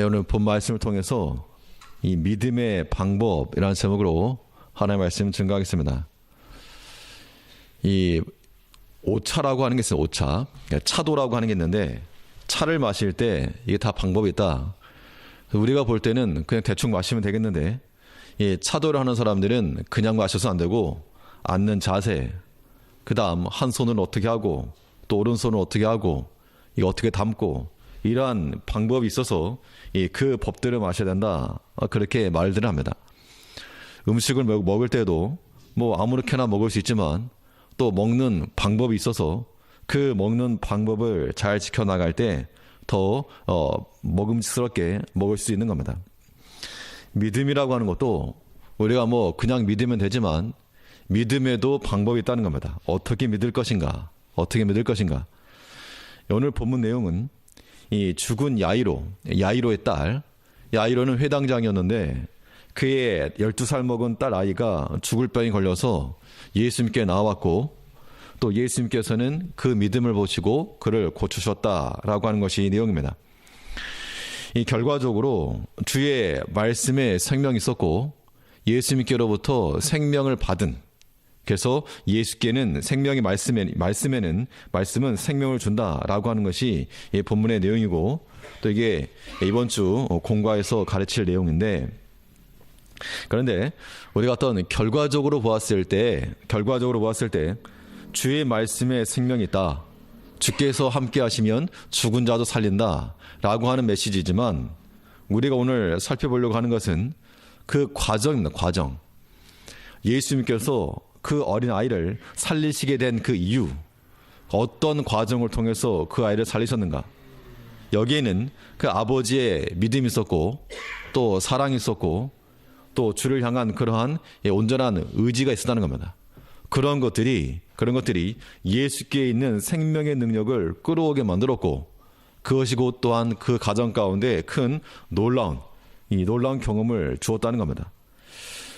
오늘 본 말씀을 통해서 이 믿음의 방법이라는 제목으로 하나님의 말씀 증거하겠습니다. 이 오차라고 하는 게 있어요. 오차. 그러니까 차도라고 하는 게 있는데 차를 마실 때 이게 다 방법이 있다. 우리가 볼 때는 그냥 대충 마시면 되겠는데 이 차도를 하는 사람들은 그냥 마셔서 안 되고 앉는 자세, 그 다음 한 손은 어떻게 하고 또 오른손은 어떻게 하고 이거 어떻게 담고 이러한 방법이 있어서 그 법들을 마셔야 된다. 그렇게 말들을 합니다. 음식을 먹을 때도 뭐 아무렇게나 먹을 수 있지만 또 먹는 방법이 있어서 그 먹는 방법을 잘 지켜나갈 때 더 먹음직스럽게 먹을 수 있는 겁니다. 믿음이라고 하는 것도 우리가 뭐 그냥 믿으면 되지만 믿음에도 방법이 있다는 겁니다. 어떻게 믿을 것인가? 어떻게 믿을 것인가? 오늘 본문 내용은 이 죽은 야이로의 딸, 야이로는 회당장이었는데 그의 12살 먹은 딸 아이가 죽을 병이 걸려서 예수님께 나왔고 또 예수님께서는 그 믿음을 보시고 그를 고치셨다라고 하는 것이 이 내용입니다. 이 결과적으로 주의 말씀에 생명이 있었고 예수님께로부터 생명을 받은, 그래서 예수께는 생명이 말씀은 생명을 준다라고 하는 것이 이 본문의 내용이고 또 이게 이번 주 공과에서 가르칠 내용인데, 그런데 우리가 어떤 결과적으로 보았을 때 주의 말씀에 생명이 있다, 주께서 함께 하시면 죽은 자도 살린다 라고 하는 메시지지만 우리가 오늘 살펴보려고 하는 것은 그 과정입니다. 과정. 예수님께서 그 어린 아이를 살리시게 된 그 이유, 어떤 과정을 통해서 그 아이를 살리셨는가. 여기에는 그 아버지의 믿음이 있었고 또 사랑이 있었고 또 주를 향한 그러한 온전한 의지가 있었다는 겁니다. 그런 것들이 예수께 있는 생명의 능력을 끌어오게 만들었고 그것이 곧 또한 그 가정 가운데 큰 놀라운 경험을 주었다는 겁니다.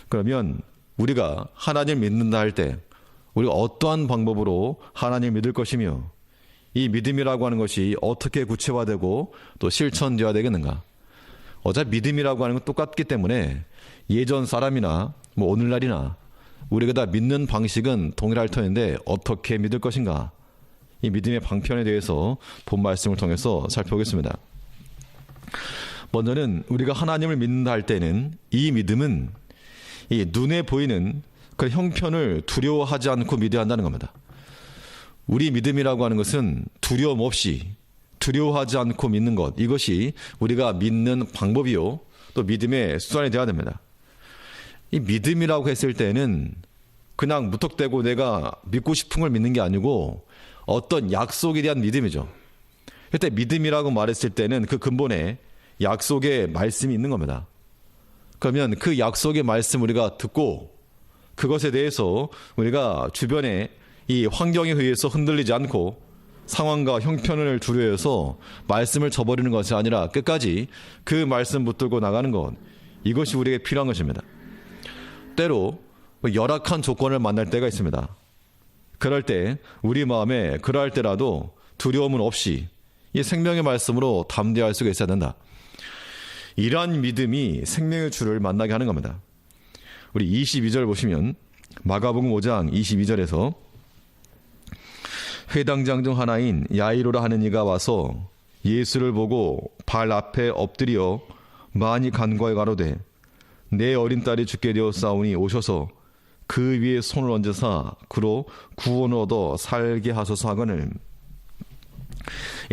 그러면 우리가 하나님을 믿는다 할 때 우리가 어떠한 방법으로 하나님을 믿을 것이며 이 믿음이라고 하는 것이 어떻게 구체화되고 또 실천되어야 되겠는가. 어차피 믿음이라고 하는 건 똑같기 때문에 예전 사람이나 뭐 오늘날이나 우리가 다 믿는 방식은 동일할 터인데 어떻게 믿을 것인가. 이 믿음의 방편에 대해서 본 말씀을 통해서 살펴보겠습니다. 먼저는 우리가 하나님을 믿는다 할 때는 이 믿음은 이 눈에 보이는 그 형편을 두려워하지 않고 믿어야 한다는 겁니다. 우리 믿음이라고 하는 것은 두려움 없이 두려워하지 않고 믿는 것, 이것이 우리가 믿는 방법이요 또 믿음의 수단이 되어야 됩니다. 이 믿음이라고 했을 때는 그냥 무턱대고 내가 믿고 싶은 걸 믿는 게 아니고 어떤 약속에 대한 믿음이죠. 그때 믿음이라고 말했을 때는 그 근본에 약속의 말씀이 있는 겁니다. 그러면 그 약속의 말씀 우리가 듣고 그것에 대해서 우리가 주변에 이 환경에 의해서 흔들리지 않고 상황과 형편을 두려워해서 말씀을 저버리는 것이 아니라 끝까지 그 말씀 붙들고 나가는 것, 이것이 우리에게 필요한 것입니다. 때로 열악한 조건을 만날 때가 있습니다. 그럴 때 우리 마음에 그러할 때라도 두려움은 없이 이 생명의 말씀으로 담대할 수가 있어야 된다. 이러한 믿음이 생명의 주를 만나게 하는 겁니다. 우리 22절 보시면 마가복음 5장 22절에서 회당장 중 하나인 야이로라 하는 이가 와서 예수를 보고 발 앞에 엎드려 많이 간구하여 가로되 내 어린 딸이 죽게 되었사오니 오셔서 그 위에 손을 얹으사 그로 구원을 얻어 살게 하소서 하거늘.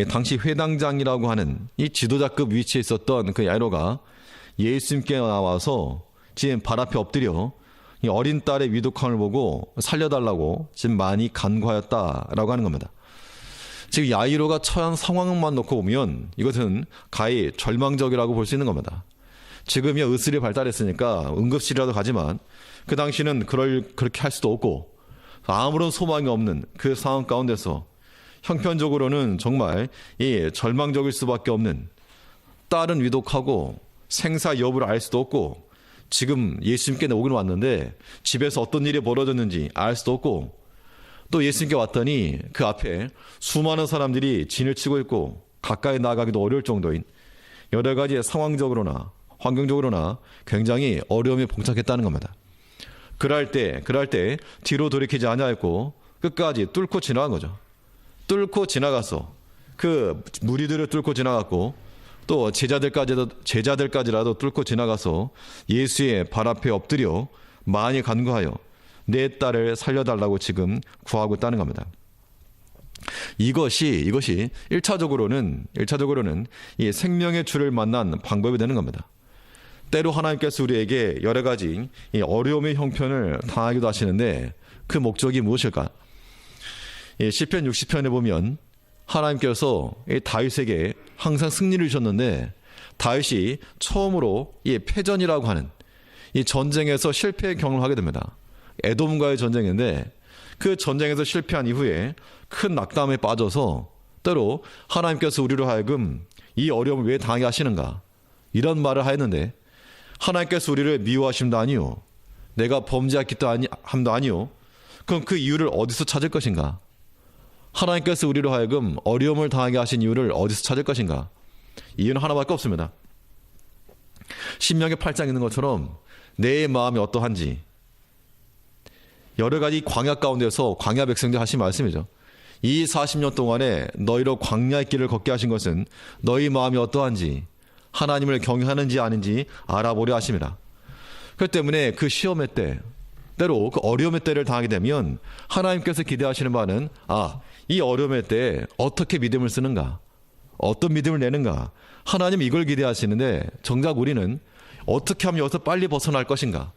당시 회당장이라고 하는 이 지도자급 위치에 있었던 그 야이로가 예수님께 나와서 지금 발 앞에 엎드려 이 어린 딸의 위독함을 보고 살려달라고 지금 많이 간구하였다라고 하는 겁니다. 지금 야이로가 처한 상황만 놓고 보면 이것은 가히 절망적이라고 볼 수 있는 겁니다. 지금이야 의술이 발달했으니까 응급실이라도 가지만 그 당시는 그렇게 할 수도 없고 아무런 소망이 없는 그 상황 가운데서 형편적으로는 정말 절망적일 수밖에 없는, 딸은 위독하고 생사 여부를 알 수도 없고 지금 예수님께 오긴 왔는데 집에서 어떤 일이 벌어졌는지 알 수도 없고 또 예수님께 왔더니 그 앞에 수많은 사람들이 진을 치고 있고 가까이 나아가기도 어려울 정도인 여러 가지 상황적으로나 환경적으로나 굉장히 어려움에 봉착했다는 겁니다. 그럴 때 뒤로 돌이키지 아니하였고 끝까지 뚫고 지나간 거죠. 뚫고 지나갔어. 그 무리들을 뚫고 지나갔고 또 제자들까지라도 뚫고 지나가서 예수의 발 앞에 엎드려 많이 간구하여 내 딸을 살려달라고 지금 구하고 있다는 겁니다. 이것이 1차적으로는 이 생명의 주를 만난 방법이 되는 겁니다. 때로 하나님께서 우리에게 여러 가지 이 어려움의 형편을 당하기도 하시는데 그 목적이 무엇일까? 시편 60편에 보면 하나님께서 이 다윗에게 항상 승리를 주셨는데 다윗이 처음으로 이 패전이라고 하는 이 전쟁에서 실패의 경험을 하게 됩니다. 에돔과의 전쟁인데 그 전쟁에서 실패한 이후에 큰 낙담에 빠져서 때로 하나님께서 우리로 하여금 이 어려움을 왜 당하게 하시는가 이런 말을 하였는데 하나님께서 우리를 미워하심도 아니요 내가 범죄했기도 함도 아니요 그럼 그 이유를 어디서 찾을 것인가? 하나님께서 우리로 하여금 어려움을 당하게 하신 이유를 어디서 찾을 것인가? 이유는 하나밖에 없습니다. 신명기 8장 있는 것처럼 내 마음이 어떠한지 여러 가지 광야 가운데서 광야 백성들 하신 말씀이죠. 이 40년 동안에 너희로 광야의 길을 걷게 하신 것은 너희 마음이 어떠한지 하나님을 경외하는지 아닌지 알아보려 하심이라. 그렇기 때문에 그 시험의 때 때로 그 어려움의 때를 당하게 되면 하나님께서 기대하시는 바는 이 어려움의 때 어떻게 믿음을 쓰는가 어떤 믿음을 내는가 하나님 이걸 기대하시는데 정작 우리는 어떻게 하면 여기서 빨리 벗어날 것인가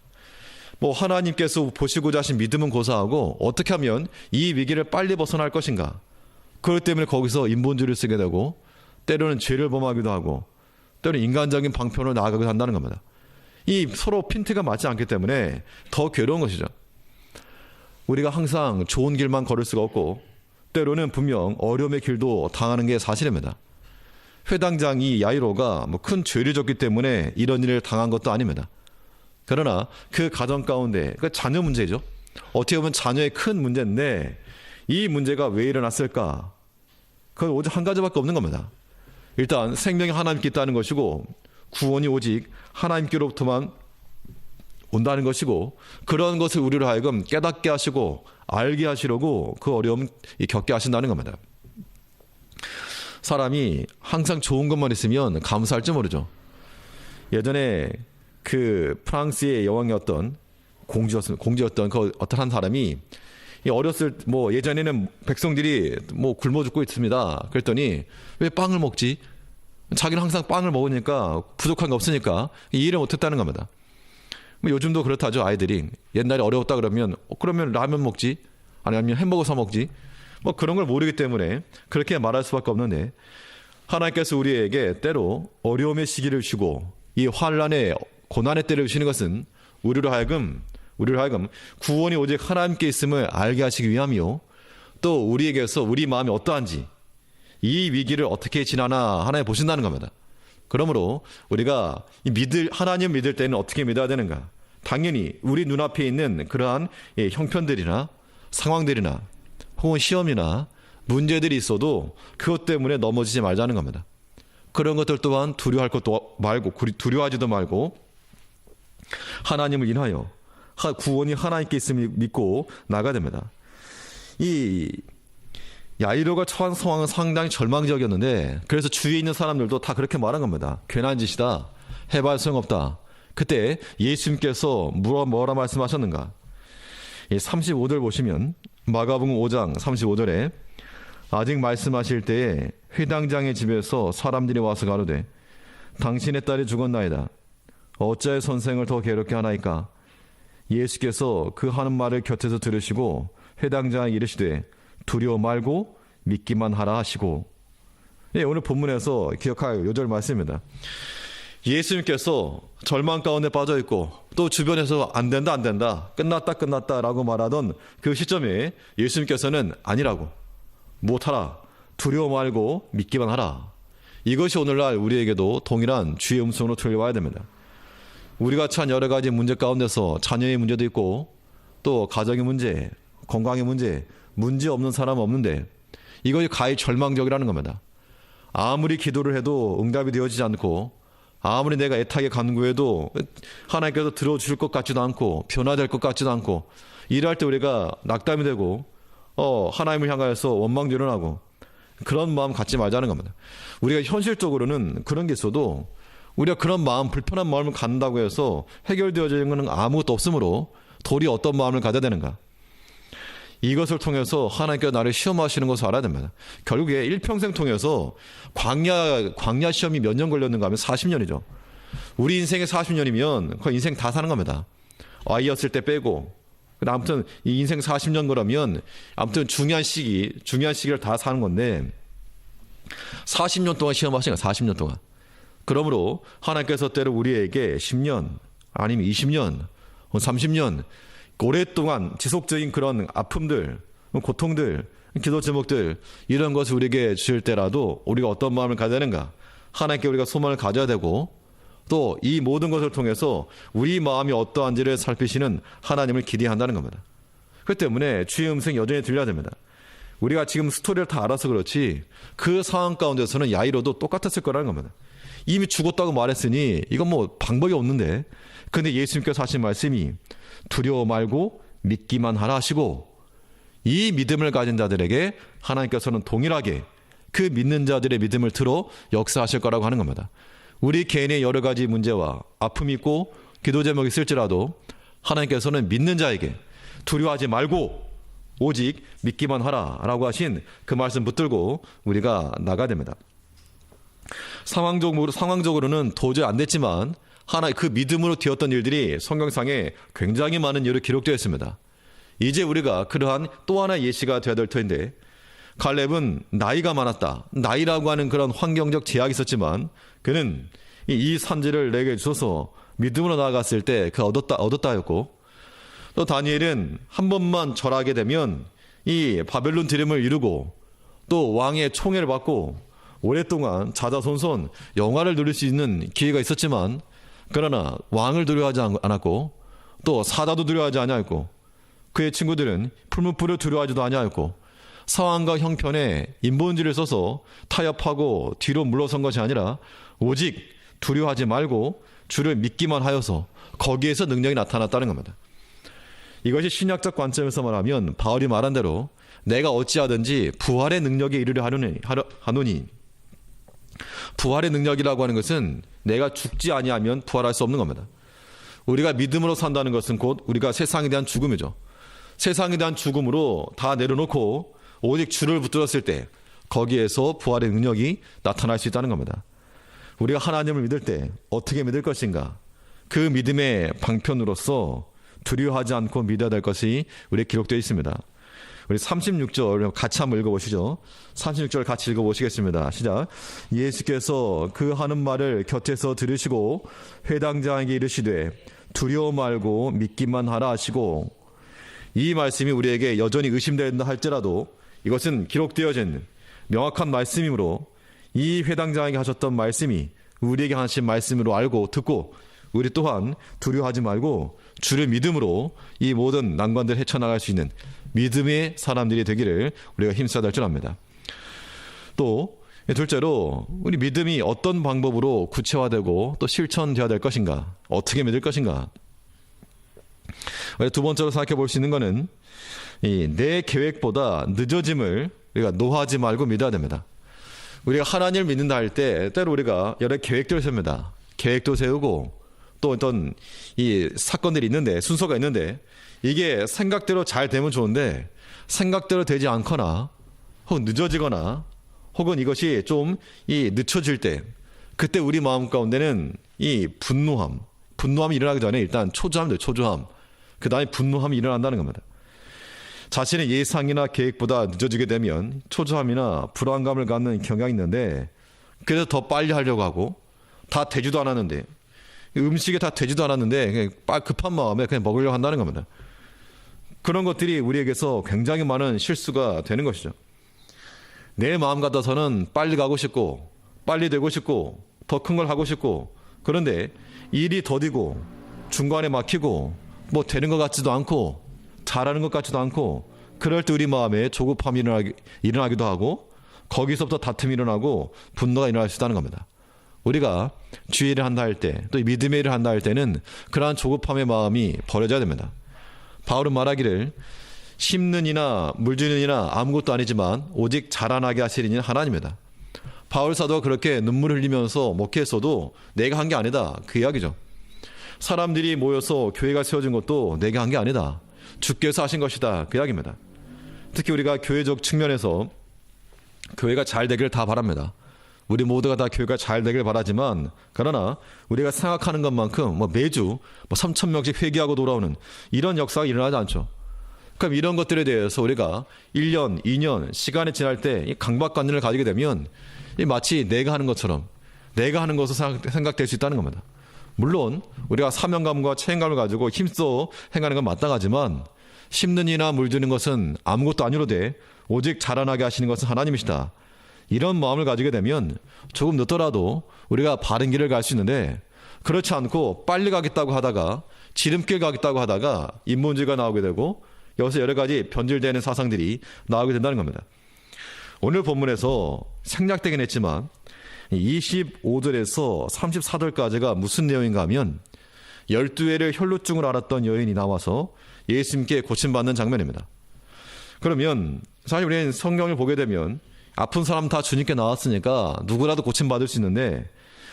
하나님께서 보시고자 하신 믿음은 고사하고 어떻게 하면 이 위기를 빨리 벗어날 것인가 그렇기 때문에 거기서 인본주의를 쓰게 되고 때로는 죄를 범하기도 하고 때로는 인간적인 방편으로 나아가기도 한다는 겁니다. 이 서로 핀트가 맞지 않기 때문에 더 괴로운 것이죠. 우리가 항상 좋은 길만 걸을 수가 없고 때로는 분명 어려움의 길도 당하는 게 사실입니다. 회당장이 야이로가 큰 죄를 졌기 때문에 이런 일을 당한 것도 아닙니다. 그러나 그 가정 가운데 그 자녀 문제죠. 어떻게 보면 자녀의 큰 문제인데 이 문제가 왜 일어났을까? 그건 오직 한 가지밖에 없는 겁니다. 일단 생명이 하나님께 있다는 것이고 구원이 오직 하나님께로부터만 온다는 것이고 그런 것을 우리로 하여금 깨닫게 하시고 알게 하시려고 그 어려움 겪게 하신다는 겁니다. 사람이 항상 좋은 것만 있으면 감사할 줄 모르죠. 예전에 그 프랑스의 여왕이었던 공주였던 그 어떤 한 사람이 어렸을 예전에는 백성들이 굶어 죽고 있습니다. 그랬더니 왜 빵을 먹지? 자기는 항상 빵을 먹으니까 부족한 게 없으니까 이해를 못했다는 겁니다. 요즘도 그렇다죠. 아이들이 옛날에 어려웠다 그러면 라면 먹지 아니면 햄버거 사 먹지 그런 걸 모르기 때문에 그렇게 말할 수밖에 없는데 하나님께서 우리에게 때로 어려움의 시기를 주고 이 환난의 고난의 때를 주시는 것은 우리로 하여금 구원이 오직 하나님께 있음을 알게 하시기 위함이요 또 우리에게서 우리 마음이 어떠한지 이 위기를 어떻게 지나나 하나님 보신다는 겁니다. 그러므로 우리가 하나님 믿을 때는 어떻게 믿어야 되는가? 당연히 우리 눈앞에 있는 그러한 형편들이나 상황들이나 혹은 시험이나 문제들이 있어도 그것 때문에 넘어지지 말자는 겁니다. 그런 것들 또한 두려워하지도 말고 하나님을 인하여 구원이 하나님께 있음을 믿고 나가야 됩니다. 이 야이로가 처한 상황은 상당히 절망적이었는데 그래서 주위에 있는 사람들도 다 그렇게 말한 겁니다. 괜한 짓이다. 해봐야 소용없다. 그때 예수님께서 뭐라 말씀하셨는가? 35절 보시면 마가복음 5장 35절에 아직 말씀하실 때에 회당장의 집에서 사람들이 와서 가로되 당신의 딸이 죽었나이다. 어찌하여 선생을 더 괴롭게 하나이까? 예수께서 그 하는 말을 곁에서 들으시고 회당장에 이르시되 두려워 말고 믿기만 하라 하시고 오늘 본문에서 기억할 요절 말씀입니다. 예수님께서 절망 가운데 빠져있고 또 주변에서 안 된다 끝났다 라고 말하던 그 시점에 예수님께서는 아니라고 못하라 두려워 말고 믿기만 하라 이것이 오늘날 우리에게도 동일한 주의 음성으로 들려와야 됩니다. 우리가 처한 여러 가지 문제 가운데서 자녀의 문제도 있고 또 가정의 문제 건강의 문제 없는 사람은 없는데 이것이 가히 절망적이라는 겁니다. 아무리 기도를 해도 응답이 되어지지 않고, 아무리 내가 애타게 간구해도 하나님께서 들어주실 것 같지도 않고 변화될 것 같지도 않고, 일할 때 우리가 낙담이 되고 하나님을 향하여서 원망도 일어나고, 그런 마음 갖지 말자는 겁니다. 우리가 현실적으로는 그런 게 있어도 우리가 그런 마음, 불편한 마음을 갖는다고 해서 해결되어지는 것은 아무것도 없으므로 도리어 어떤 마음을 가져야 되는가? 이것을 통해서 하나님께서 나를 시험하시는 것을 알아야 됩니다. 결국에 일평생 통해서 광야 시험이 몇 년 걸렸는가 하면 40년이죠. 우리 인생에 40년이면 거의 인생 다 사는 겁니다. 아이였을 때 빼고. 아무튼 이 인생 40년 거라면 아무튼 중요한 시기를 다 사는 건데, 40년 동안 시험하신 거예요. 40년 동안. 그러므로 하나님께서 때로 우리에게 10년 아니면 20년 30년 오랫동안 지속적인 그런 아픔들, 고통들, 기도 제목들, 이런 것을 우리에게 주실 때라도 우리가 어떤 마음을 가져야 되는가? 하나님께 우리가 소망을 가져야 되고, 또 이 모든 것을 통해서 우리 마음이 어떠한지를 살피시는 하나님을 기대한다는 겁니다. 그렇기 때문에 주의 음성이 여전히 들려야 됩니다. 우리가 지금 스토리를 다 알아서 그렇지 그 상황 가운데서는 야이로도 똑같았을 거라는 겁니다. 이미 죽었다고 말했으니 이건 뭐 방법이 없는데, 근데 예수님께서 하신 말씀이 두려워 말고 믿기만 하라 하시고, 이 믿음을 가진 자들에게 하나님께서는 동일하게 그 믿는 자들의 믿음을 들어 역사하실 거라고 하는 겁니다. 우리 개인의 여러 가지 문제와 아픔이 있고 기도 제목이 있을지라도 하나님께서는 믿는 자에게 두려워하지 말고 오직 믿기만 하라라고 하신 그 말씀 붙들고 우리가 나가야 됩니다. 상황적으로는 도저히 안 됐지만 하나의 그 믿음으로 되었던 일들이 성경상에 굉장히 많은 예로 기록되어 있습니다. 이제 우리가 그러한 또 하나의 예시가 되어야 될 터인데, 갈렙은 나이가 많았다. 나이라고 하는 그런 환경적 제약이 있었지만 그는 이 산지를 내게 주셔서 믿음으로 나아갔을 때 그 얻었다였고, 또 다니엘은 한 번만 절하게 되면 이 바벨론 들임을 이루고 또 왕의 총애를 받고 오랫동안 자자손손 영화를 누릴 수 있는 기회가 있었지만, 그러나 왕을 두려워하지 않았고 또 사자도 두려워하지 아니하였고, 그의 친구들은 풀무불을 두려워하지도 아니하였고, 상황과 형편에 인본주의를 써서 타협하고 뒤로 물러선 것이 아니라 오직 두려워하지 말고 주를 믿기만 하여서 거기에서 능력이 나타났다는 겁니다. 이것이 신약적 관점에서 말하면 바울이 말한 대로 내가 어찌하든지 부활의 능력에 이르려 하노니, 부활의 능력이라고 하는 것은 내가 죽지 아니하면 부활할 수 없는 겁니다. 우리가 믿음으로 산다는 것은 곧 우리가 세상에 대한 죽음이죠. 세상에 대한 죽음으로 다 내려놓고 오직 주를 붙들었을 때 거기에서 부활의 능력이 나타날 수 있다는 겁니다. 우리가 하나님을 믿을 때 어떻게 믿을 것인가? 그 믿음의 방편으로서 두려워하지 않고 믿어야 될 것이 우리에 기록되어 있습니다. 우리 36절 같이 한번 읽어보시죠. 36절 같이 읽어보시겠습니다. 시작. 예수께서 그 하는 말을 곁에서 들으시고 회당장에게 이르시되 두려워 말고 믿기만 하라 하시고, 이 말씀이 우리에게 여전히 의심된다 할지라도 이것은 기록되어진 명확한 말씀이므로 이 회당장에게 하셨던 말씀이 우리에게 하신 말씀으로 알고 듣고, 우리 또한 두려워하지 말고 주를 믿음으로 이 모든 난관들을 헤쳐나갈 수 있는 믿음의 사람들이 되기를 우리가 힘써야 될 줄 압니다. 또 둘째로, 우리 믿음이 어떤 방법으로 구체화되고 또 실천되어야 될 것인가, 어떻게 믿을 것인가. 두 번째로 생각해 볼 수 있는 것은 내 계획보다 늦어짐을 우리가 노하지 말고 믿어야 됩니다. 우리가 하나님을 믿는다 할 때 때로 우리가 여러 계획들을 세웁니다. 계획도 세우고 또 어떤 이 사건들이 있는데, 순서가 있는데, 이게 생각대로 잘 되면 좋은데 생각대로 되지 않거나 혹은 늦어지거나 혹은 이것이 좀 늦춰질 때, 그때 우리 마음 가운데는 이 분노함이 일어나기 전에 일단 초조함, 그 다음에 분노함이 일어난다는 겁니다. 자신의 예상이나 계획보다 늦어지게 되면 초조함이나 불안감을 갖는 경향이 있는데, 그래서 더 빨리 하려고 하고, 다 되지도 않았는데, 음식에 다 되지도 않았는데 그냥 급한 마음에 그냥 먹으려고 한다는 겁니다. 그런 것들이 우리에게서 굉장히 많은 실수가 되는 것이죠. 내 마음 같아서는 빨리 가고 싶고 빨리 되고 싶고 더 큰 걸 하고 싶고, 그런데 일이 더디고 중간에 막히고 뭐 되는 것 같지도 않고 잘하는 것 같지도 않고, 그럴 때 우리 마음에 조급함이 일어나기도 하고 거기서부터 다툼이 일어나고 분노가 일어날 수 있다는 겁니다. 우리가 주의를 한다 할 때, 또 믿음의 일을 한다 할 때는 그러한 조급함의 마음이 버려져야 됩니다. 바울은 말하기를 심는 이나 물주는 이나 아무것도 아니지만 오직 자라나게 하시는 이는 하나님이다. 바울 사도가 그렇게 눈물을 흘리면서 목회했어도 내가 한 게 아니다, 그 이야기죠. 사람들이 모여서 교회가 세워진 것도 내가 한 게 아니다, 주께서 하신 것이다, 그 이야기입니다. 특히 우리가 교회적 측면에서 교회가 잘 되기를 다 바랍니다. 우리 모두가 다 교회가 잘 되길 바라지만, 그러나 우리가 생각하는 것만큼 매주 3,000명씩 회개하고 돌아오는 이런 역사가 일어나지 않죠. 그럼 이런 것들에 대해서 우리가 1년, 2년 시간이 지날 때 강박관념을 가지게 되면 마치 내가 하는 것처럼, 내가 하는 것으로 생각될 수 있다는 겁니다. 물론 우리가 사명감과 책임감을 가지고 힘써 행하는 건 마땅하지만, 심는 이나 물드는 것은 아무것도 아니로되 오직 자라나게 하시는 것은 하나님이시다, 이런 마음을 가지게 되면 조금 늦더라도 우리가 바른 길을 갈 수 있는데, 그렇지 않고 빨리 가겠다고 하다가 지름길 가겠다고 하다가 인본주의가 나오게 되고 여기서 여러 가지 변질되는 사상들이 나오게 된다는 겁니다. 오늘 본문에서 생략되긴 했지만 25절에서 34절까지가 무슨 내용인가 하면 12회를 혈루증을 앓았던 여인이 나와서 예수님께 고침받는 장면입니다. 그러면 사실 우리는 성경을 보게 되면 아픈 사람 다 주님께 나왔으니까 누구라도 고침받을 수 있는데,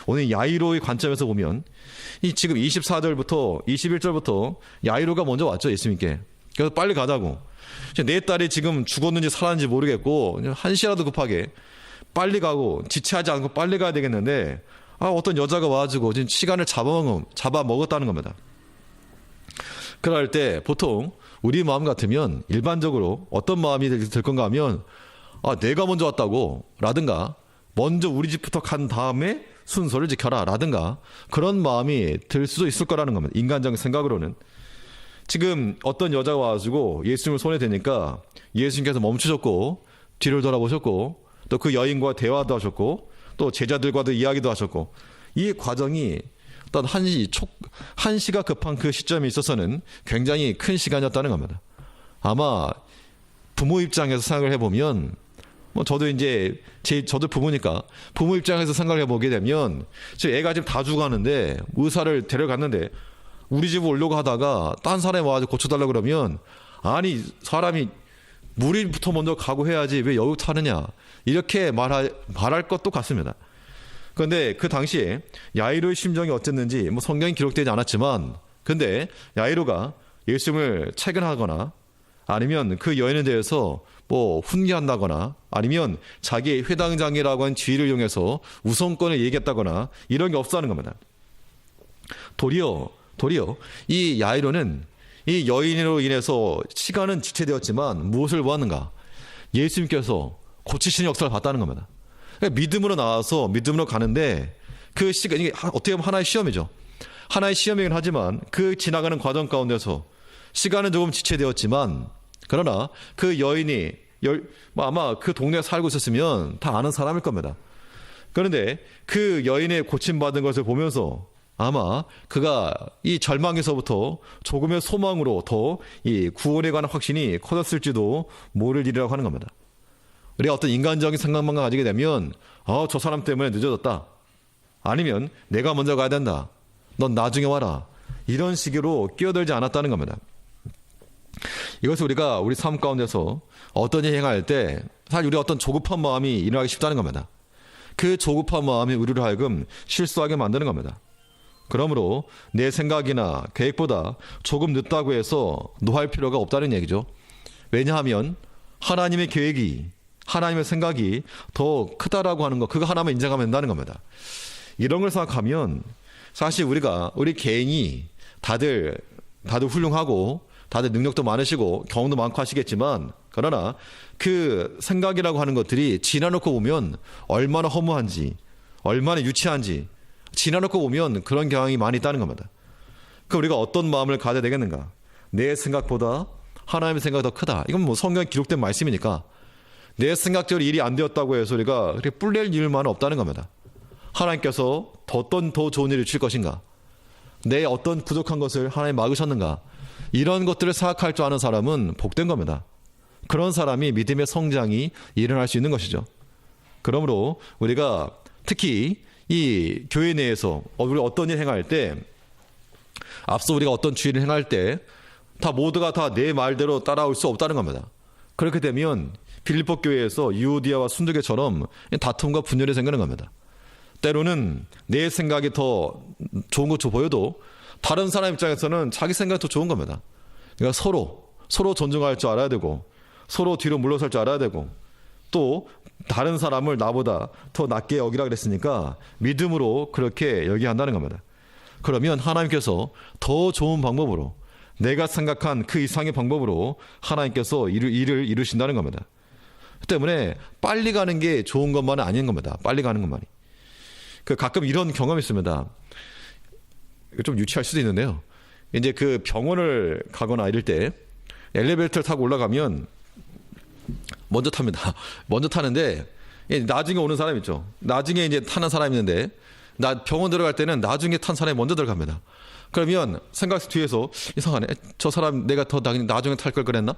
오늘 야이로의 관점에서 보면 이 지금 24절부터 21절부터 야이로가 먼저 왔죠, 예수님께. 그래서 빨리 가자고. 내 딸이 지금 죽었는지 살았는지 모르겠고 한시라도 급하게 빨리 가고 지체하지 않고 빨리 가야 되겠는데, 어떤 여자가 와가지고 지금 시간을 잡아먹었다는 겁니다. 그럴 때 보통 우리 마음 같으면 일반적으로 어떤 마음이 들 건가 하면, 내가 먼저 왔다고 라든가, 먼저 우리 집부터 간 다음에 순서를 지켜라 라든가, 그런 마음이 들 수도 있을 거라는 겁니다. 인간적인 생각으로는. 지금 어떤 여자가 와가지고 예수님을 손에 대니까 예수님께서 멈추셨고 뒤를 돌아보셨고 또 그 여인과 대화도 하셨고 또 제자들과도 이야기도 하셨고, 이 과정이 어떤 한시가 급한 그 시점에 있어서는 굉장히 큰 시간이었다는 겁니다. 아마 부모 입장에서 생각을 해보면, 저도 이제 저도 부모니까 부모 입장에서 생각을 해보게 되면, 애가 지금 다 죽어가는데 의사를 데려갔는데 우리 집에 오려고 하다가 딴 사람이 와가지고 고쳐달라고 그러면, 아니 사람이 무리부터 먼저 가고 해야지 왜 여기 타느냐, 이렇게 말할 것도 같습니다. 그런데 그 당시에 야이로의 심정이 어땠는지 성경에 기록되지 않았지만, 근데 야이로가 예수님을 채근하거나 아니면 그 여인에 대해서 훈계한다거나 아니면 자기 회당장이라고 하는 지위를 이용해서 우선권을 얘기했다거나 이런 게 없다는 겁니다. 도리어 이 야이로는 이 여인으로 인해서 시간은 지체되었지만 무엇을 보았는가? 예수님께서 고치시는 역사를 봤다는 겁니다. 그러니까 믿음으로 나와서 믿음으로 가는데, 그 시간, 이게 어떻게 보면 하나의 시험이죠. 하나의 시험이긴 하지만 그 지나가는 과정 가운데서 시간은 조금 지체되었지만, 그러나 그 여인이 아마 그 동네에 살고 있었으면 다 아는 사람일 겁니다. 그런데 그 여인의 고침받은 것을 보면서 아마 그가 이 절망에서부터 조금의 소망으로 더 이 구원에 관한 확신이 커졌을지도 모를 일이라고 하는 겁니다. 우리가 어떤 인간적인 생각만 가지게 되면, 저 사람 때문에 늦어졌다, 아니면 내가 먼저 가야 된다, 넌 나중에 와라, 이런 식으로 끼어들지 않았다는 겁니다. 이것을 우리가 우리 삶 가운데서 어떤 일 행할 때 사실 우리가 어떤 조급한 마음이 일어나기 쉽다는 겁니다. 그 조급한 마음이 우리를 하여금 실수하게 만드는 겁니다. 그러므로 내 생각이나 계획보다 조금 늦다고 해서 노할 필요가 없다는 얘기죠. 왜냐하면 하나님의 계획이, 하나님의 생각이 더 크다라고 하는 거, 그거 하나만 인정하면 된다는 겁니다. 이런 걸 생각하면 사실 우리 개인이 다들 훌륭하고 다들 능력도 많으시고 경험도 많고 하시겠지만, 그러나 그 생각이라고 하는 것들이 지나놓고 보면 얼마나 허무한지, 얼마나 유치한지 지나놓고 보면 그런 경향이 많이 있다는 겁니다. 그럼 우리가 어떤 마음을 가져야 되겠는가? 내 생각보다 하나님의 생각이 더 크다. 이건 성경에 기록된 말씀이니까 내 생각대로 일이 안 되었다고 해서 우리가 그렇게 뿔낼 일만은 없다는 겁니다. 하나님께서 어떤 더 좋은 일을 주실 것인가? 내 어떤 부족한 것을 하나님 막으셨는가? 이런 것들을 생각할 줄 아는 사람은 복된 겁니다. 그런 사람이 믿음의 성장이 일어날 수 있는 것이죠. 그러므로 우리가 특히 이 교회 내에서 우리 어떤 일 행할 때, 앞서 우리가 어떤 주의를 행할 때 다 모두가 다 내 말대로 따라올 수 없다는 겁니다. 그렇게 되면 빌립보 교회에서 유오디아와 순두계처럼 다툼과 분열이 생기는 겁니다. 때로는 내 생각이 더 좋은 것처럼 보여도 다른 사람 입장에서는 자기 생각이 더 좋은 겁니다. 그러니까 서로 존중할 줄 알아야 되고, 서로 뒤로 물러설 줄 알아야 되고, 또 다른 사람을 나보다 더 낮게 여기라 그랬으니까 믿음으로 그렇게 여기야 한다는 겁니다. 그러면 하나님께서 더 좋은 방법으로, 내가 생각한 그 이상의 방법으로 하나님께서 일을 이루신다는 겁니다. 때문에 빨리 가는 게 좋은 것만은 아닌 겁니다. 빨리 가는 것만이. 가끔 이런 경험이 있습니다. 좀 유치할 수도 있는데요. 이제 그 병원을 가거나 이럴 때 엘리베이터를 타고 올라가면 먼저 탑니다. 먼저 타는데 나중에 오는 사람 있죠. 나중에 이제 타는 사람이 있는데, 병원 들어갈 때는 나중에 탄 사람이 먼저 들어갑니다. 그러면 생각 뒤에서 이상하네. 저 사람 내가 더 나중에 탈 걸 그랬나?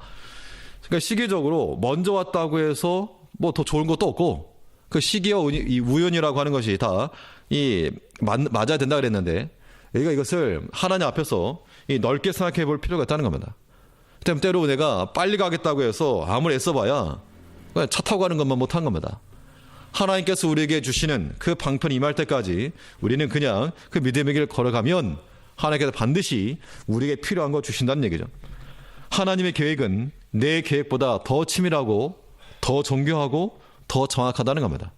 그러니까 시기적으로 먼저 왔다고 해서 뭐 더 좋은 것도 없고, 그 시기와 우연이라고 하는 것이 다 맞아야 된다 그랬는데, 우리가 이것을 하나님 앞에서 넓게 생각해 볼 필요가 있다는 겁니다. 때로 내가 빨리 가겠다고 해서 아무리 애써봐야 그냥 차 타고 가는 것만 못한 겁니다. 하나님께서 우리에게 주시는 그 방편이 임할 때까지 우리는 그냥 그 믿음의 길을 걸어가면 하나님께서 반드시 우리에게 필요한 거 주신다는 얘기죠. 하나님의 계획은 내 계획보다 더 치밀하고 더 정교하고 더 정확하다는 겁니다.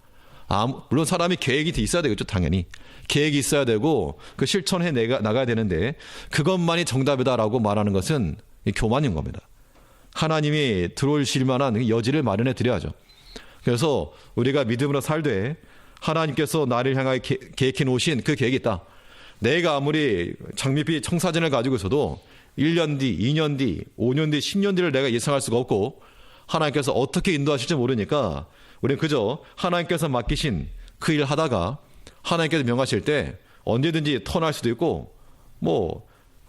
물론 사람이 계획이 있어야 되겠죠. 당연히 계획이 있어야 되고 그 실천해 나가야 되는데, 그것만이 정답이다라고 말하는 것은 교만인 겁니다. 하나님이 들어오실 만한 여지를 마련해 드려야죠. 그래서 우리가 믿음으로 살되 하나님께서 나를 향하여 계획해 놓으신 그 계획이 있다. 내가 아무리 장밋빛 청사진을 가지고 있어도 1년 뒤, 2년 뒤, 5년 뒤, 10년 뒤를 내가 예상할 수가 없고, 하나님께서 어떻게 인도하실지 모르니까 우리는 그저 하나님께서 맡기신 그 일 하다가 하나님께서 명하실 때 언제든지 턴할 수도 있고,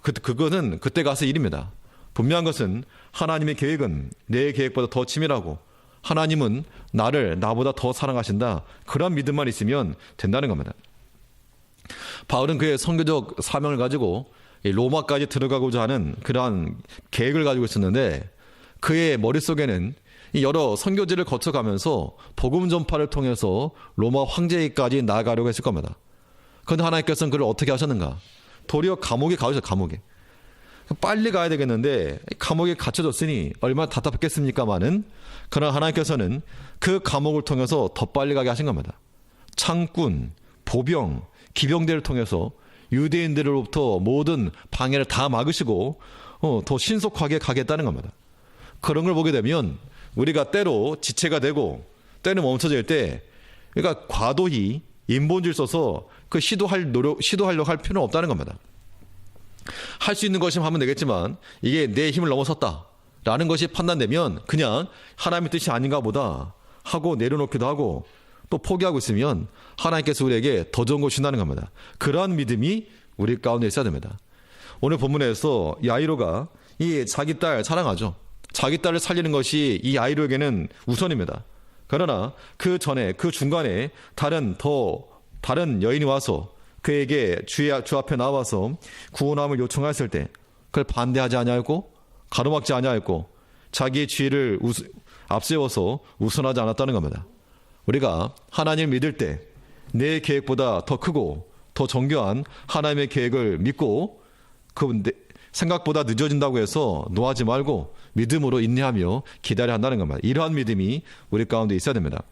그거는 그때 가서 일입니다. 분명한 것은 하나님의 계획은 내 계획보다 더 치밀하고, 하나님은 나보다 더 사랑하신다. 그런 믿음만 있으면 된다는 겁니다. 바울은 그의 선교적 사명을 가지고 로마까지 들어가고자 하는 그러한 계획을 가지고 있었는데, 그의 머릿속에는 여러 선교지를 거쳐가면서 복음 전파를 통해서 로마 황제까지 나아가려고 했을 겁니다. 그런데 하나님께서는 그를 어떻게 하셨는가? 도리어 감옥에 가셨어요. 감옥에. 빨리 가야 되겠는데 감옥에 갇혀졌으니 얼마나 답답했겠습니까마는, 그러나 하나님께서는 그 감옥을 통해서 더 빨리 가게 하신 겁니다. 창군, 보병, 기병대를 통해서 유대인들로부터 모든 방해를 다 막으시고 더 신속하게 가겠다는 겁니다. 그런 걸 보게 되면 우리가 때로 지체가 되고 때는 멈춰질 때, 그러니까 과도히 인본주의 써서 시도하려고 할 필요는 없다는 겁니다. 할 수 있는 것이면 하면 되겠지만 이게 내 힘을 넘어섰다라는 것이 판단되면 그냥 하나님의 뜻이 아닌가 보다 하고 내려놓기도 하고 또 포기하고 있으면 하나님께서 우리에게 더 좋은 것을 주신다는 겁니다. 그러한 믿음이 우리 가운데 있어야 됩니다. 오늘 본문에서 야이로가 자기 딸 사랑하죠. 자기 딸을 살리는 것이 이 야이로에게는 우선입니다. 그러나 그 전에, 그 중간에 다른 여인이 와서 그에게 주 앞에 나와서 구원함을 요청했을 때 그걸 반대하지 아니하였고 가로막지 아니하였고 자기의 지혜를 앞세워서 우선하지 않았다는 겁니다. 우리가 하나님을 믿을 때 내 계획보다 더 크고 더 정교한 하나님의 계획을 믿고, 생각보다 늦어진다고 해서 노하지 말고 믿음으로 인내하며 기다려야 한다는 겁니다. 이러한 믿음이 우리 가운데 있어야 됩니다.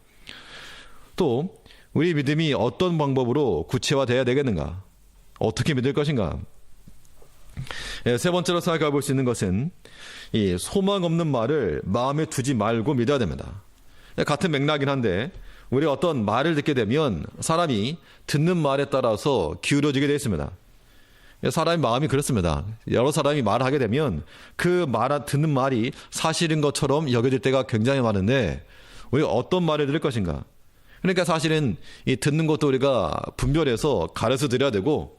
또 우리 믿음이 어떤 방법으로 구체화되어야 되겠는가? 어떻게 믿을 것인가? 세 번째로 생각해 볼 수 있는 것은 이 소망 없는 말을 마음에 두지 말고 믿어야 됩니다. 같은 맥락이긴 한데, 우리가 어떤 말을 듣게 되면 사람이 듣는 말에 따라서 기울어지게 되어 있습니다. 사람의 마음이 그렇습니다. 여러 사람이 말을 하게 되면 그 듣는 말이 사실인 것처럼 여겨질 때가 굉장히 많은데, 우리가 어떤 말을 들을 것인가? 그러니까 사실은 이 듣는 것도 우리가 분별해서 가르쳐 드려야 되고,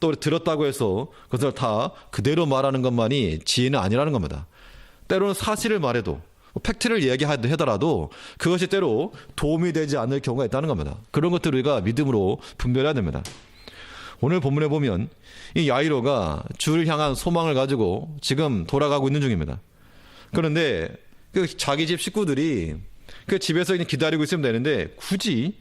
또 우리 들었다고 해서 그것을 다 그대로 말하는 것만이 지혜는 아니라는 겁니다. 때로는 사실을 말해도 팩트를 이야기하더라도 그것이 때로 도움이 되지 않을 경우가 있다는 겁니다. 그런 것들을 우리가 믿음으로 분별해야 됩니다. 오늘 본문에 보면 이 야이로가 주를 향한 소망을 가지고 지금 돌아가고 있는 중입니다. 그런데 그 자기 집 식구들이 그 집에서 그냥 기다리고 있으면 되는데 굳이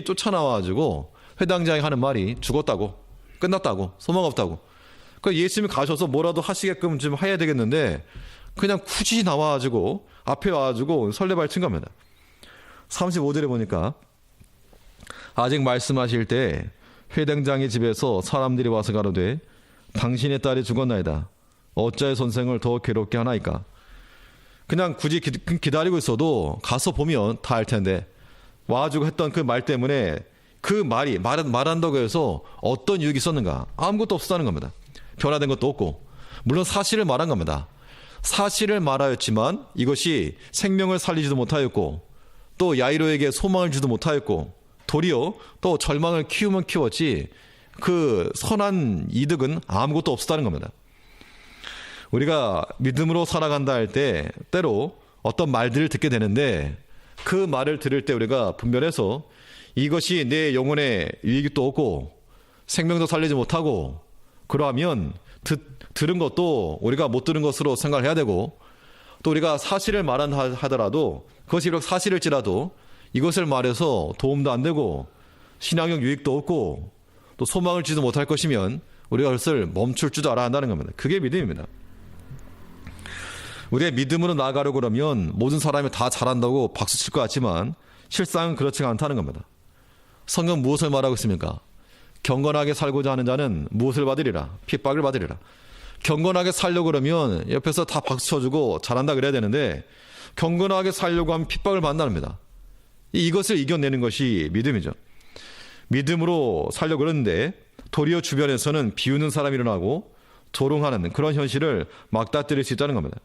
쫓아나와가지고 회당장이 하는 말이 죽었다고, 끝났다고, 소망 없다고. 그 예수님이 가셔서 뭐라도 하시게끔 좀 해야 되겠는데 그냥 굳이 나와가지고 앞에 와가지고 설레발친 겁니다. 35절에 보니까 아직 말씀하실 때 회당장의 집에서 사람들이 와서 가로되 당신의 딸이 죽었나이다. 어찌하여 선생을 더 괴롭게 하나이까. 그냥 굳이 기다리고 있어도 가서 보면 다 알 텐데 와가지고 했던 그 말 때문에 그 말한다고 해서 어떤 유익이 있었는가? 아무것도 없었다는 겁니다. 변화된 것도 없고, 물론 사실을 말한 겁니다. 사실을 말하였지만 이것이 생명을 살리지도 못하였고 또 야이로에게 소망을 주도 못하였고 도리어 또 절망을 키우면 키웠지 그 선한 이득은 아무것도 없었다는 겁니다. 우리가 믿음으로 살아간다 할 때 때로 어떤 말들을 듣게 되는데 그 말을 들을 때 우리가 분별해서 이것이 내 영혼에 유익도 없고 생명도 살리지 못하고 그러하면 들은 것도 우리가 못 들은 것으로 생각을 해야 되고 또 우리가 사실을 말한다 하더라도 그것이 비록 사실일지라도 이것을 말해서 도움도 안 되고 신앙적 유익도 없고 또 소망을 주지도 못할 것이면 우리가 그것을 멈출 줄 알아야 한다는 겁니다. 그게 믿음입니다. 우리의 믿음으로 나아가려고 그러면 모든 사람이 다 잘한다고 박수 칠 것 같지만 실상은 그렇지가 않다는 겁니다. 성경 무엇을 말하고 있습니까? 경건하게 살고자 하는 자는 무엇을 받으리라? 핍박을 받으리라. 경건하게 살려고 그러면 옆에서 다 박수 쳐주고 잘한다 그래야 되는데 경건하게 살려고 하면 핍박을 받는답니다. 이것을 이겨내는 것이 믿음이죠. 믿음으로 살려고 그러는데 도리어 주변에서는 비웃는 사람이 일어나고 조롱하는 그런 현실을 막다뜨릴 수 있다는 겁니다.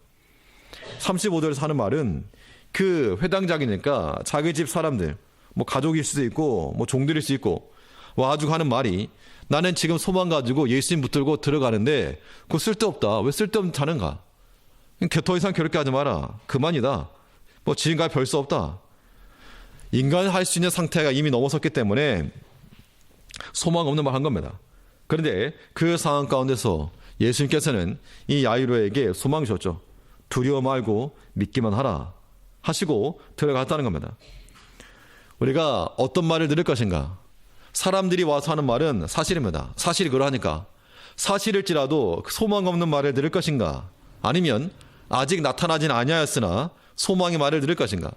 35절에서 하는 말은 그 회당장이니까 자기 집 사람들, 뭐 가족일 수도 있고 뭐 종들일 수 있고 와가지고 하는 말이 나는 지금 소망 가지고 예수님 붙들고 들어가는데 그거 쓸데없다. 왜 쓸데없는 자는가? 더 이상 괴롭게 하지 마라. 그만이다. 뭐 지금까지 별 수 없다. 인간이 할 수 있는 상태가 이미 넘어섰기 때문에 소망 없는 말 한 겁니다. 그런데 그 상황 가운데서 예수님께서는 이 야이로에게 소망 주셨죠. 두려워 말고 믿기만 하라 하시고 들어갔다는 겁니다. 우리가 어떤 말을 들을 것인가? 사람들이 와서 하는 말은 사실입니다. 사실이 그러하니까 사실일지라도 소망 없는 말을 들을 것인가? 아니면 아직 나타나진 아니하였으나 소망의 말을 들을 것인가?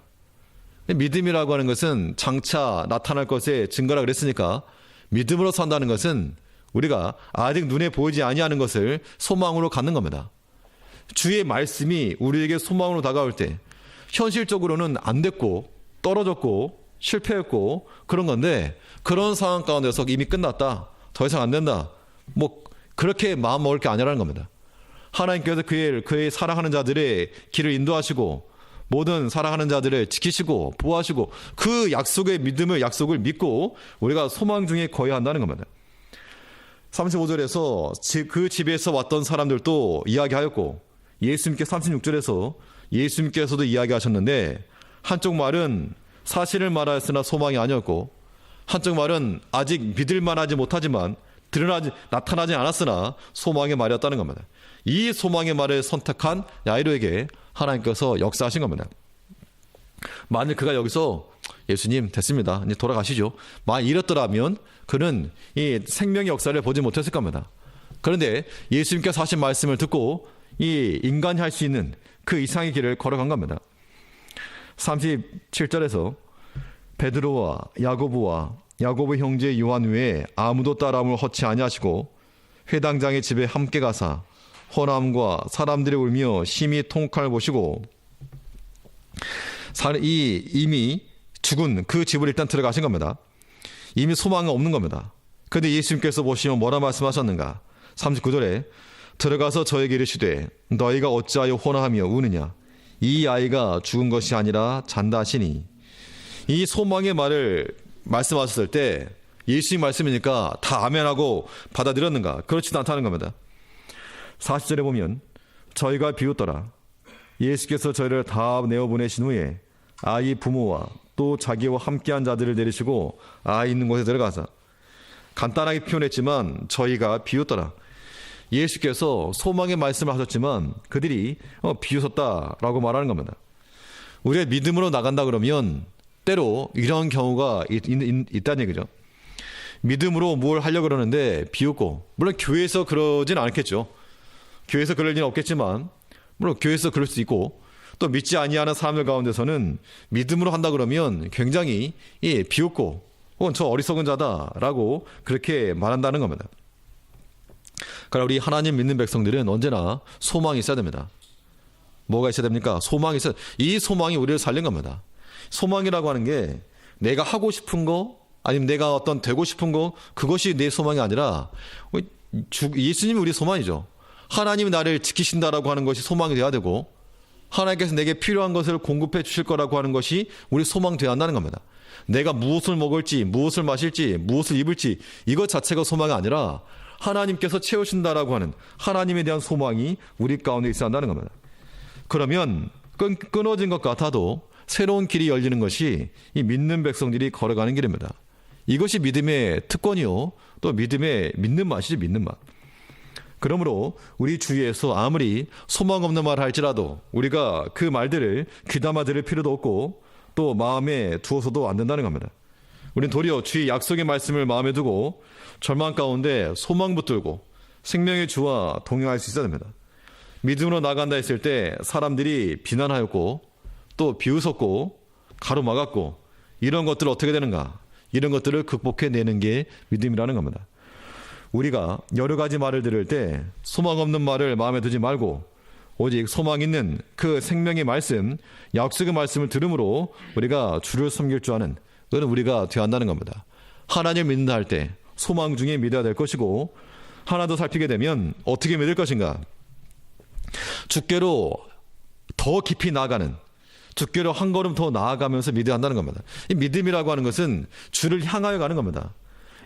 믿음이라고 하는 것은 장차 나타날 것의 증거라 그랬으니까 믿음으로 산다는 것은 우리가 아직 눈에 보이지 아니하는 것을 소망으로 갖는 겁니다. 주의 말씀이 우리에게 소망으로 다가올 때 현실적으로는 안 됐고 떨어졌고 실패했고 그런 건데 그런 상황 가운데서 이미 끝났다. 더 이상 안 된다. 뭐 그렇게 마음 먹을 게 아니라는 겁니다. 하나님께서 그의 사랑하는 자들의 길을 인도하시고 모든 사랑하는 자들을 지키시고 보호하시고 그 약속을 믿고 우리가 소망 중에 거해야 한다는 겁니다. 35절에서 그 집에서 왔던 사람들도 이야기하였고 예수님께 36절에서 예수님께서도 이야기하셨는데 한쪽 말은 사실을 말하였으나 소망이 아니었고 한쪽 말은 아직 믿을 만하지 못하지만 나타나지 않았으나 소망의 말이었다는 겁니다. 이 소망의 말을 선택한 야이로에게 하나님께서 역사하신 겁니다. 만일 그가 여기서 예수님 됐습니다. 이제 돌아가시죠. 만일 이랬더라면 그는 이 생명의 역사를 보지 못했을 겁니다. 그런데 예수님께서 하신 말씀을 듣고 이 인간이 할 수 있는 그 이상의 길을 걸어간 겁니다. 37절에서 베드로와 야고보 형제 요한 외에 아무도 따라옴을 허치 아니하시고 회당장의 집에 함께 가사 허남과 사람들이 울며 심히 통곡함을 보시고 이미 죽은 그 집을 일단 들어가신 겁니다. 이미 소망은 없는 겁니다. 그런데 예수님께서 보시면 뭐라 말씀하셨는가? 39절에 들어가서 저에게 이르시되 너희가 어찌하여 호나하며 우느냐? 이 아이가 죽은 것이 아니라 잔다 하시니. 이 소망의 말을 말씀하셨을 때 예수님 말씀이니까 다 아멘하고 받아들였는가? 그렇지도 않다는 겁니다. 40절에 보면 저희가 비웃더라. 예수께서 저희를 다 내어보내신 후에 아이 부모와 또 자기와 함께한 자들을 내리시고 아이 있는 곳에 들어가서 간단하게 표현했지만 저희가 비웃더라. 예수께서 소망의 말씀을 하셨지만 그들이 비웃었다라고 말하는 겁니다. 우리가 믿음으로 나간다 그러면 때로 이런 경우가 있다는 얘기죠. 믿음으로 뭘 하려고 그러는데 비웃고, 물론 교회에서 그러진 않겠죠. 교회에서 그럴 일은 없겠지만 물론 교회에서 그럴 수 있고, 또 믿지 아니하는 사람들 가운데서는 믿음으로 한다 그러면 굉장히 비웃고 저 어리석은 자다라고 그렇게 말한다는 겁니다. 그러나 우리 하나님 믿는 백성들은 언제나 소망이 있어야 됩니다. 뭐가 있어야 됩니까? 소망이 있어야. 이 소망이 우리를 살린 겁니다. 소망이라고 하는 게 내가 하고 싶은 거, 아니면 내가 어떤 되고 싶은 거, 그것이 내 소망이 아니라 예수님이 우리 소망이죠. 하나님이 나를 지키신다라고 하는 것이 소망이 되어야 되고, 하나님께서 내게 필요한 것을 공급해 주실 거라고 하는 것이 우리 소망 되어야 한다는 겁니다. 내가 무엇을 먹을지, 무엇을 마실지, 무엇을 입을지, 이것 자체가 소망이 아니라 하나님께서 채우신다라고 하는 하나님에 대한 소망이 우리 가운데 있어야 한다는 겁니다. 그러면 끊어진 것 같아도 새로운 길이 열리는 것이 이 믿는 백성들이 걸어가는 길입니다. 이것이 믿음의 특권이요, 또 믿음의 믿는 맛이죠. 믿는 맛. 그러므로 우리 주위에서 아무리 소망 없는 말을 할지라도 우리가 그 말들을 귀담아 들을 필요도 없고 또 마음에 두어서도 안 된다는 겁니다. 우리는 도리어 주의 약속의 말씀을 마음에 두고 절망 가운데 소망 붙들고 생명의 주와 동행할 수 있어야 됩니다. 믿음으로 나간다 했을 때 사람들이 비난하였고 또 비웃었고 가로막았고, 이런 것들을 어떻게 되는가, 이런 것들을 극복해내는 게 믿음이라는 겁니다. 우리가 여러 가지 말을 들을 때 소망 없는 말을 마음에 두지 말고 오직 소망 있는 그 생명의 말씀, 약속의 말씀을 들음으로 우리가 주를 섬길 줄 아는 그런 우리가 되어야 한다는 겁니다. 하나님을 믿는다 할 때 소망 중에 믿어야 될 것이고, 하나 더 살피게 되면 어떻게 믿을 것인가, 주께로 더 깊이 나아가는, 주께로 한 걸음 더 나아가면서 믿어야 한다는 겁니다. 이 믿음이라고 하는 것은 주를 향하여 가는 겁니다.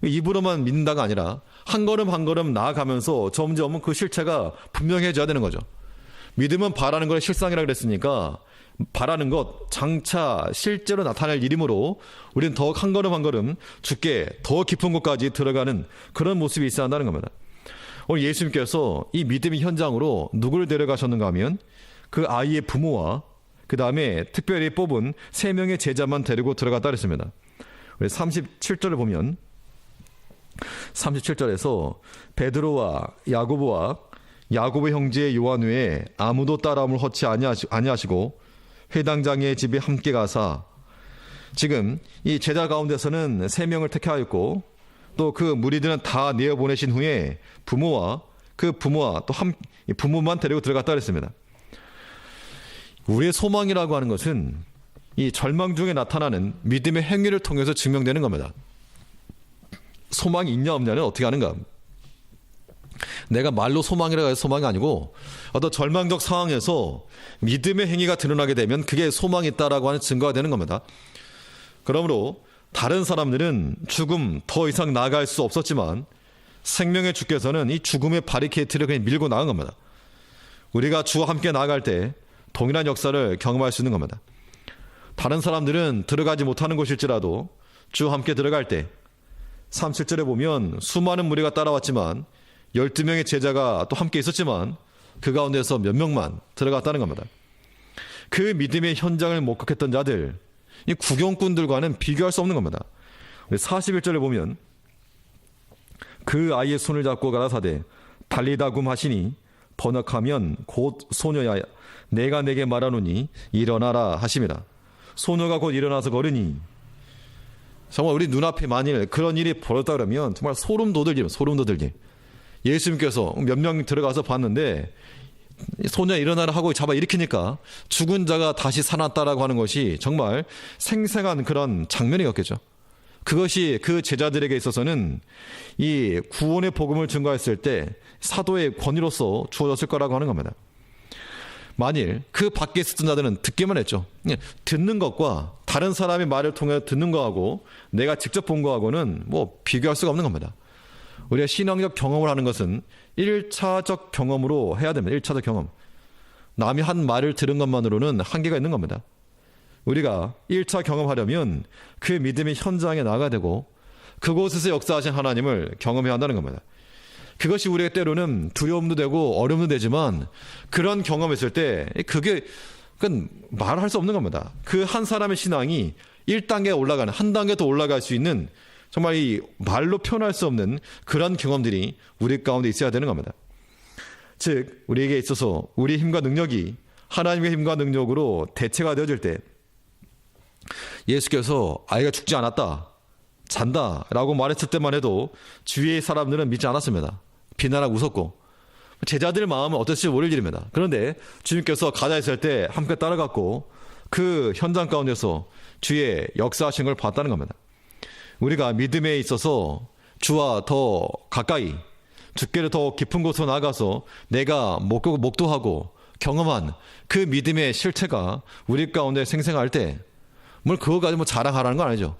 입으로만 믿는다가 아니라 한 걸음 한 걸음 나아가면서 점점 그 실체가 분명해져야 되는 거죠. 믿음은 바라는 것의 실상이라고 그랬으니까 바라는 것 장차 실제로 나타날 일이므로 우리는 더 한 걸음 한 걸음 주께 더 깊은 곳까지 들어가는 그런 모습이 있어야 한다는 겁니다. 오늘 예수님께서 이 믿음의 현장으로 누구를 데려가셨는가 하면 그 아이의 부모와 그 다음에 특별히 뽑은 3명의 제자만 데리고 들어갔다 그랬습니다. 37절을 보면 37절에서 베드로와 야고보와 야고보 형제 요한 외에 아무도 따라옴을 허치 아니하시고 회당장의 집에 함께 가사, 지금 이 제자 가운데서는 3명을 택하였고 또 그 무리들은 다 내어보내신 후에 부모와 또 부모만 데리고 들어갔다 그랬습니다. 우리의 소망이라고 하는 것은 이 절망 중에 나타나는 믿음의 행위를 통해서 증명되는 겁니다. 소망이 있냐 없냐는 어떻게 하는가? 내가 말로 소망이라고 해서 소망이 아니고 어떤 절망적 상황에서 믿음의 행위가 드러나게 되면 그게 소망이 있다라고 하는 증거가 되는 겁니다. 그러므로 다른 사람들은 죽음 더 이상 나아갈 수 없었지만 생명의 주께서는 이 죽음의 바리케이트를 그냥 밀고 나간 겁니다. 우리가 주와 함께 나아갈 때 동일한 역사를 경험할 수 있는 겁니다. 다른 사람들은 들어가지 못하는 곳일지라도 주와 함께 들어갈 때 37절에 보면 수많은 무리가 따라왔지만 12명의 제자가 또 함께 있었지만 그 가운데서 몇 명만 들어갔다는 겁니다. 그 믿음의 현장을 목격했던 자들, 이 구경꾼들과는 비교할 수 없는 겁니다. 41절에 보면 그 아이의 손을 잡고 가라사대 달리다굼 하시니 번역하면 곧 소녀야 내가 내게 말하노니 일어나라 하심이라. 소녀가 곧 일어나서 걸으니, 정말 우리 눈앞에 만일 그런 일이 벌어졌다 그러면 정말 소름 돋을게. 예수님께서 몇 명 들어가서 봤는데 소녀 일어나라 하고 잡아 일으키니까 죽은 자가 다시 살아났다라고 하는 것이 정말 생생한 그런 장면이었겠죠. 그것이 그 제자들에게 있어서는 이 구원의 복음을 증거했을 때 사도의 권위로서 주어졌을 거라고 하는 겁니다. 만일 그 밖에 있었던 자들은 듣기만 했죠. 듣는 것과 다른 사람의 말을 통해 듣는 거하고 내가 직접 본 거하고는 뭐 비교할 수가 없는 겁니다. 우리가 신앙적 경험을 하는 것은 1차적 경험으로 해야 됩니다. 1차적 경험. 남이 한 말을 들은 것만으로는 한계가 있는 겁니다. 우리가 1차 경험하려면 그 믿음의 현장에 나가야 되고 그곳에서 역사하신 하나님을 경험해야 한다는 겁니다. 그것이 우리에게 때로는 두려움도 되고 어려움도 되지만 그런 경험했을 때 그건 말할 수 없는 겁니다. 그 한 사람의 신앙이 1단계 올라가는, 한 단계 더 올라갈 수 있는 정말 이 말로 표현할 수 없는 그런 경험들이 우리 가운데 있어야 되는 겁니다. 즉 우리에게 있어서 우리의 힘과 능력이 하나님의 힘과 능력으로 대체가 되어질 때 예수께서 아이가 죽지 않았다, 잔다 라고 말했을 때만 해도 주위의 사람들은 믿지 않았습니다. 비난하고 웃었고 제자들 마음은 어떨지 모를 일입니다. 그런데 주님께서 가자 했을 때 함께 따라갔고 그 현장 가운데서 주의 역사하신 걸 봤다는 겁니다. 우리가 믿음에 있어서 주와 더 가까이, 주께를 더 깊은 곳으로 나가서 내가 목도하고 경험한 그 믿음의 실체가 우리 가운데 생생할 때 뭘 그거 가지고 자랑하라는 건 아니죠.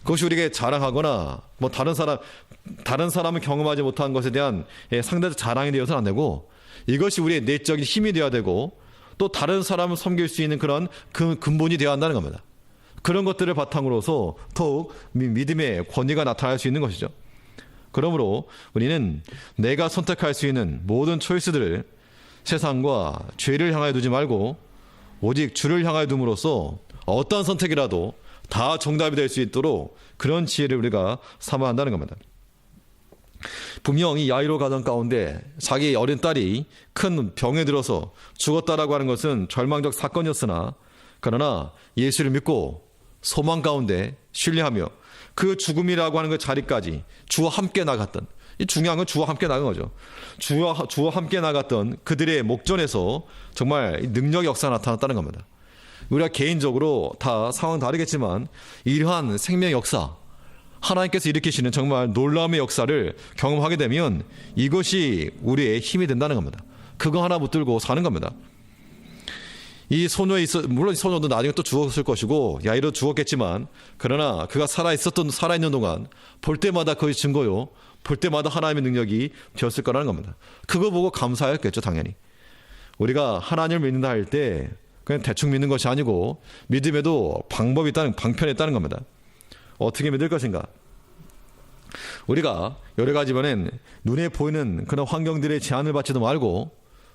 그것이 우리에게 자랑하거나 뭐 다른 사람은 경험하지 못한 것에 대한 상대적 자랑이 되어서는 안 되고 이것이 우리의 내적인 힘이 되어야 되고 또 다른 사람을 섬길 수 있는 그런 근본이 되어야 한다는 겁니다. 그런 것들을 바탕으로서 더욱 믿음의 권위가 나타날 수 있는 것이죠. 그러므로 우리는 내가 선택할 수 있는 모든 초이스들을 세상과 죄를 향하여 두지 말고 오직 주를 향하여 둠으로써 어떠한 선택이라도 다 정답이 될 수 있도록 그런 지혜를 우리가 삼아야 한다는 겁니다. 분명히 야이로 가정 가운데 자기 어린 딸이 큰 병에 들어서 죽었다라고 하는 것은 절망적 사건이었으나 그러나 예수를 믿고 소망 가운데 신뢰하며 그 죽음이라고 하는 그 자리까지 주와 함께 나갔던, 이 중요한 건 주와 함께 나간 거죠. 주와 함께 나갔던 그들의 목전에서 정말 능력의 역사가 나타났다는 겁니다. 우리가 개인적으로 다 상황 다르겠지만 이러한 생명 역사, 하나님께서 일으키시는 정말 놀라움의 역사를 경험하게 되면 이것이 우리의 힘이 된다는 겁니다. 그거 하나 붙들고 사는 겁니다. 이 소녀에 물론 이 소녀도 나중에 또 죽었을 것이고 야이로 죽었겠지만 그러나 그가 살아있는 동안 볼 때마다 그의 증거요, 볼 때마다 하나님의 능력이 되었을 거라는 겁니다. 그거 보고 감사했겠죠, 당연히. 우리가 하나님을 믿는다 할 때 그냥 대충 믿는 것이 아니고 믿음에도 방편이 있다는 겁니다. 어떻게 믿을 것인가? 우리가 여러 가지면은 눈에 보이는 그런 환경들의 제한을 받지도 말고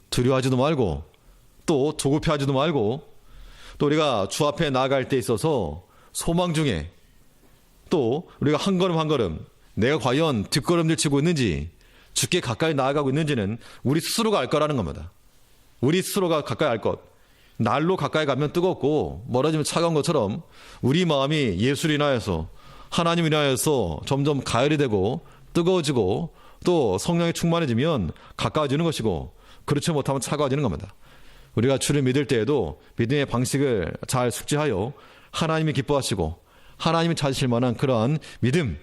두려워하지도 말고 또 조급해하지도 말고 또 우리가 주 앞에 나아갈 때 있어서 소망 중에 또 우리가 한 걸음 한 걸음 내가 과연 뒷걸음질 치고 있는지 주께 가까이 나아가고 있는지는 우리 스스로가 알 거라는 겁니다. 우리 스스로가 가까이 알 것. 날로 가까이 가면 뜨겁고 멀어지면 차가운 것처럼 우리 마음이 예수를 인하여서 하나님을 인하여서 점점 가열이 되고 뜨거워지고 또 성령이 충만해지면 가까워지는 것이고 그렇지 못하면 차가워지는 겁니다. 우리가 주를 믿을 때에도 믿음의 방식을 잘 숙지하여 하나님이 기뻐하시고 하나님이 찾으실 만한 그러한 믿음,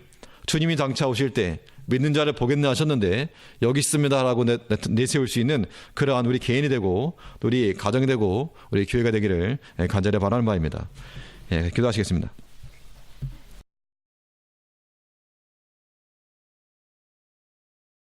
주님이 장차 오실 때 믿는 자를 보겠네 하셨는데 여기 있습니다라고 내세울 수 있는 그러한 우리 개인이 되고 또 우리 가정이 되고 우리 교회가 되기를 간절히 바라는 바입니다. 기도하시겠습니다.